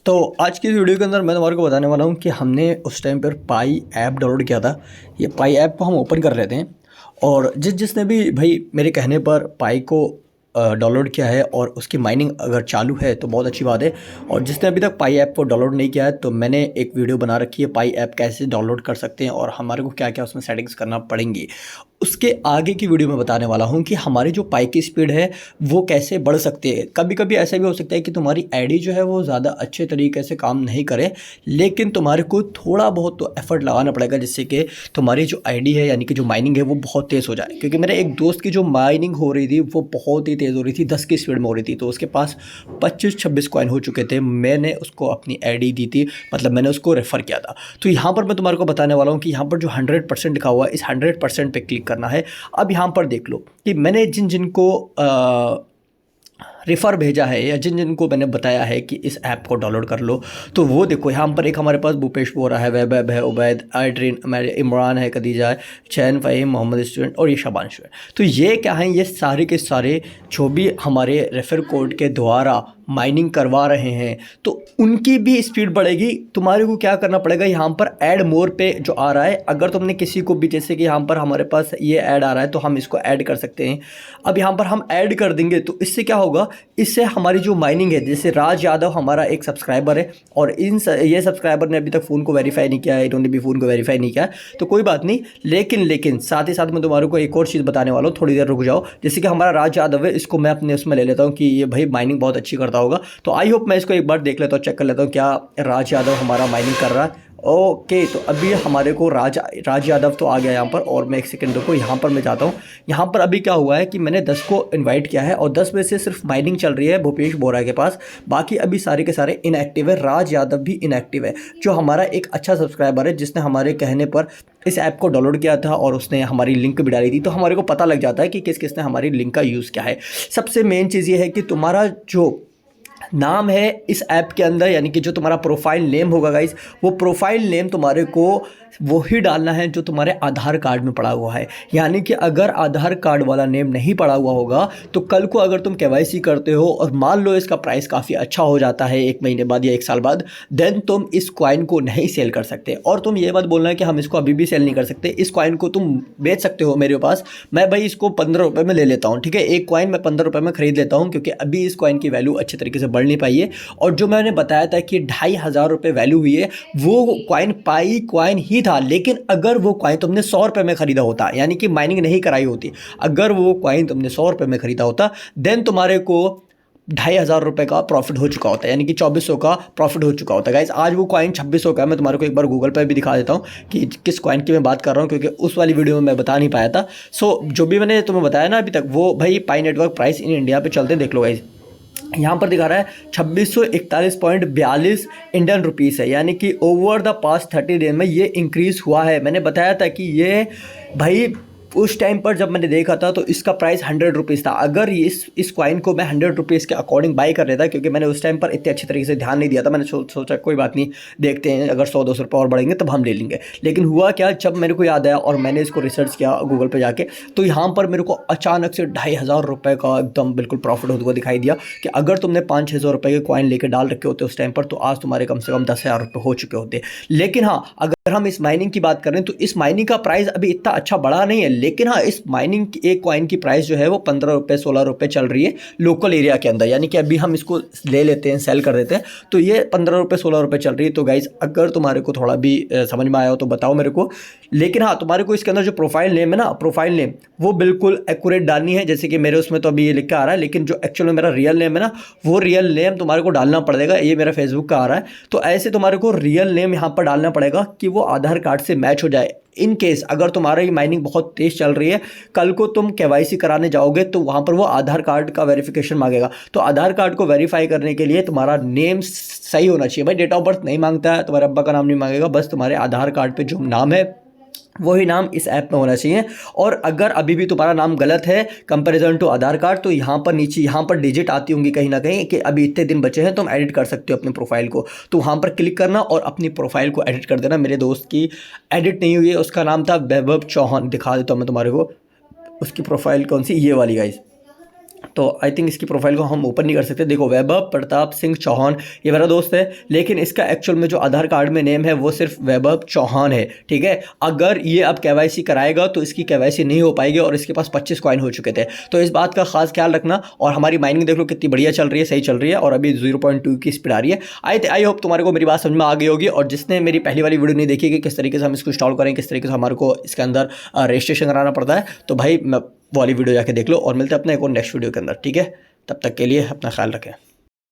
तो आज की वीडियो के अंदर मैं तुम्हारे को बताने वाला हूँ कि हमने उस टाइम पर पाई ऐप डाउनलोड किया था। ये पाई ऐप को हम ओपन कर लेते हैं और जिसने भी भाई मेरे कहने पर पाई को डाउनलोड किया है और उसकी माइनिंग अगर चालू है तो बहुत अच्छी बात है। और जिसने अभी तक पाई ऐप को डाउनलोड नहीं किया है तो मैंने एक वीडियो बना रखी है पाई ऐप कैसे डाउनलोड कर सकते हैं और हमारे को क्या क्या उसमें सेटिंग्स करना पड़ेंगी। उसके आगे की वीडियो में बताने वाला हूं कि हमारी जो पाई की स्पीड है वो कैसे बढ़ सकती है। कभी कभी ऐसा भी हो सकता है कि तुम्हारी आईडी जो है वो ज़्यादा अच्छे तरीके से काम नहीं करे, लेकिन तुम्हारे को थोड़ा बहुत तो एफर्ट लगाना पड़ेगा जिससे कि तुम्हारी जो आईडी है यानी कि जो माइनिंग है वो बहुत तेज़ हो जाए। क्योंकि मेरे एक दोस्त की जो माइनिंग हो रही थी वो बहुत ही तेज़ हो रही थी, 10 की स्पीड में हो रही थी, तो उसके पास 25-26 कॉइन हो चुके थे। मैंने उसको अपनी आईडी दी थी, मतलब मैंने उसको रेफ़र किया था। तो यहाँ पर मैं तुम्हारे को बताने वाला हूँ कि यहाँ पर जो 100% लिखा हुआ है इस 100% पे क्लिक करना है। अब यहाँ पर देख लो कि मैंने जिन जिन को रेफ़र भेजा है या जिन जिन को मैंने बताया है कि इस ऐप को डाउनलोड कर लो, तो वो देखो यहाँ पर एक हमारे पास भूपेश बोरा है, वैभव है, उबैद, आइड्रीन, मेरे इमरान है, खदीजा है, चैन, फ़हीम, मोहम्मद स्टूडेंट और ये शाबांशु है। तो ये क्या हैं, ये सारे के सारे जो भी हमारे रेफ़र कोड के द्वारा माइनिंग करवा रहे हैं तो उनकी भी स्पीड बढ़ेगी। तुम्हारे को क्या करना पड़ेगा, यहाँ पर ऐड मोर पे जो आ रहा है, अगर तुमने किसी को भी, जैसे कि यहाँ पर हमारे पास ये ऐड आ रहा है तो हम इसको ऐड कर सकते हैं। अब यहाँ पर हम ऐड कर देंगे तो इससे क्या होगा, इससे हमारी जो माइनिंग है, जैसे राज यादव हमारा एक सब्सक्राइबर है और ये सब्सक्राइबर ने अभी तक फ़ोन को वेरीफाई नहीं किया है, इन्होंने भी फ़ोन को वेरीफाई नहीं किया है, तो कोई बात नहीं। लेकिन साथ ही साथ मैं तुम्हारे को एक और चीज़ बताने वाला हूँ, थोड़ी देर रुक जाओ। जैसे कि हमारा राज यादव है, इसको मैं अपने उसमें ले लेता हूँ कि ये भाई माइनिंग बहुत अच्छी करता होगा, तो आई होप मैं इसको एक बार देख लेता हूँ, चेक कर लेता हूँ क्या राज यादव हमारा माइनिंग कर रहा है। ओके, तो अभी हमारे को राज यादव तो आ गया यहाँ पर, और मैं एक सेकंड देखो यहाँ पर मैं जाता हूँ। यहाँ पर अभी क्या हुआ है कि मैंने 10 को इनवाइट किया है और 10 में से सिर्फ माइनिंग चल रही है भूपेश बोरा के पास, बाकी अभी सारे के सारे इनएक्टिव है। राज यादव भी इनएक्टिव है, जो हमारा एक अच्छा सब्सक्राइबर है जिसने हमारे कहने पर इस ऐप को डाउनलोड किया था और उसने हमारी लिंक भी डाली थी, तो हमारे को पता लग जाता है कि किस किसने हमारी लिंक का यूज़ किया है। सबसे मेन चीज़ ये है कि तुम्हारा जो नाम है इस ऐप के अंदर, यानी कि जो तुम्हारा प्रोफाइल नेम होगा गाइस, वो प्रोफाइल नेम तुम्हारे को वही डालना है जो तुम्हारे आधार कार्ड में पड़ा हुआ है। यानी कि अगर आधार कार्ड वाला नेम नहीं पड़ा हुआ होगा तो कल को अगर तुम केवाईसी करते हो और मान लो इसका प्राइस काफ़ी अच्छा हो जाता है 1 महीने बाद या 1 साल बाद, देन तुम इस कॉइन को नहीं सेल कर सकते। और तुम ये बात बोलना है कि हम इसको अभी भी सेल नहीं कर सकते, इस कॉइन को तुम बेच सकते हो मेरे पास, मैं भाई इसको 15 रुपये में ले लेता हूँ, ठीक है, एक कॉइन मैं 15 रुपये में खरीद लेता हूँ, क्योंकि अभी इस कॉइन की वैल्यू अच्छे तरीके से बढ़ नहीं पाई है। और जो मैंने बताया था कि 2500 रुपये वैल्यू हुई है, वो कॉइन पाई कॉइन ही था। लेकिन अगर वो कॉइन तुमने 100 रुपये में खरीदा होता, यानी कि माइनिंग नहीं कराई होती, अगर वो कॉइन तुमने 100 रुपये में खरीदा होता, देन तुम्हारे को 2500 रुपये का प्रॉफिट हो चुका होता है, यानी कि 2400 का प्रॉफिट हो चुका होता है गाइस। आज वो कॉइन 2600 का है। मैं तुम्हारे को एक बार गूगल पे भी दिखा देता हूँ कि किस कॉइन की मैं बात कर रहा हूँ, क्योंकि उस वाली वीडियो में मैं बता नहीं पाया था। सो जो भी मैंने तुम्हें बताया ना अभी तक, वो भाई पाई नेटवर्क प्राइस इन इंडिया पे चलते देख लो गाइस। यहाँ पर दिखा रहा है 2641.42 इंडियन रुपीस है, यानी कि ओवर द पास्ट 30 डेज में ये इंक्रीज़ हुआ है। मैंने बताया था कि ये भाई उस टाइम पर जब मैंने देखा था तो इसका प्राइस 100 रुपीज़ था। अगर ये इस कॉइन को मैं 100 रुपीज़ के अकॉर्डिंग बाई कर लेता, क्योंकि मैंने उस टाइम पर इतने अच्छे तरीके से ध्यान नहीं दिया था, मैंने सोचा कोई बात नहीं, देखते हैं अगर 100-200 रुपये और बढ़ेंगे तब हम ले लेंगे। लेकिन हुआ क्या, जब मेरे को याद आया और मैंने इसको रिसर्च किया गूगल पर जाके, तो यहाँ पर मेरे को अचानक से 2500 रुपये का एकदम बिल्कुल प्रॉफिट होता हुआ दिखाई दिया कि अगर तुमने 500-600 रुपये के कॉइन लेके डाल रखे होते उस टाइम पर, तो आज तुम्हारे कम से कम 10,000 रुपये हो चुके होते। लेकिन हाँ, अगर हम इस माइनिंग की बात करें तो इस माइनिंग का प्राइस अभी इतना अच्छा बढ़ा नहीं है, लेकिन हाँ, इस माइनिंग की एक कॉइन की प्राइस जो है वो 15 रुपये 16 रुपये चल रही है लोकल एरिया के अंदर। यानी कि अभी हम इसको ले लेते हैं, सेल कर देते हैं, तो ये 15 रुपये 16 रुपये चल रही है। तो गाइज अगर तुम्हारे को थोड़ा भी समझ में आया हो तो बताओ मेरे को। लेकिन हाँ, तुम्हारे को इसके अंदर जो प्रोफाइल नेम है ना, प्रोफाइल नेम वो बिल्कुल एक्यूरेट डालनी है। जैसे कि मेरे उसमें तो अभी ये लिख के आ रहा है, लेकिन जो एक्चुअल में मेरा रियल नेम है ना, वो रियल नेम तुम्हारे को डालना पड़ेगा। ये मेरा फेसबुक का आ रहा है, तो ऐसे तुम्हारे को रियल नेम यहाँ पर डालना पड़ेगा कि वो आधार कार्ड से मैच हो जाए। इन केस अगर तुम्हारा ये माइनिंग बहुत तेज़ चल रही है, कल को तुम केवाईसी कराने जाओगे तो वहाँ पर वो आधार कार्ड का वेरिफिकेशन मांगेगा। तो आधार कार्ड को वेरीफाई करने के लिए तुम्हारा नेम सही होना चाहिए भाई। डेट ऑफ बर्थ नहीं मांगता है, तुम्हारे अब्बा का नाम नहीं मांगेगा, बस तुम्हारे आधार कार्ड पे जो नाम है वही नाम इस ऐप में होना चाहिए। और अगर अभी भी तुम्हारा नाम गलत है कंपैरिजन टू आधार कार्ड, तो यहाँ पर नीचे यहाँ पर डिजिट आती होंगी कहीं ना कहीं कि अभी इतने दिन बचे हैं, तुम एडिट कर सकते हो अपने प्रोफाइल को। तो वहाँ पर क्लिक करना और अपनी प्रोफाइल को एडिट कर देना। मेरे दोस्त की एडिट नहीं हुई है, उसका नाम था वैभव चौहान, दिखा देता हूँ मैं तुम्हारे को उसकी प्रोफाइल कौन सी, ये वाली गाइस। तो आई थिंक इसकी प्रोफाइल को हम ओपन नहीं कर सकते। देखो, वैभव प्रताप सिंह चौहान ये मेरा दोस्त है, लेकिन इसका एक्चुअल में जो आधार कार्ड में नेम है वो सिर्फ वैभव चौहान है, ठीक है। अगर ये अब केवाईसी कराएगा तो इसकी केवाईसी नहीं हो पाएगी और इसके पास 25 कॉइन हो चुके थे। तो इस बात का खास ख्याल रखना। और हमारी माइनिंग देख लो कितनी बढ़िया चल रही है, सही चल रही है, और अभी 0.2 की स्पीड आ रही है। आई होप तुम्हारे को मेरी बात समझ में आ गई होगी। और जिसने मेरी पहली वाली वीडियो नहीं देखी कि किस तरीके से हम इसको इंस्टॉल करें, किस तरीके से हमारे को इसके अंदर रजिस्ट्रेशन कराना पड़ता है, तो भाई वाली वीडियो जाके देख लो। और मिलते हैं अपने एक और नेक्स्ट वीडियो के अंदर, ठीक है। तब तक के लिए अपना ख्याल रखें।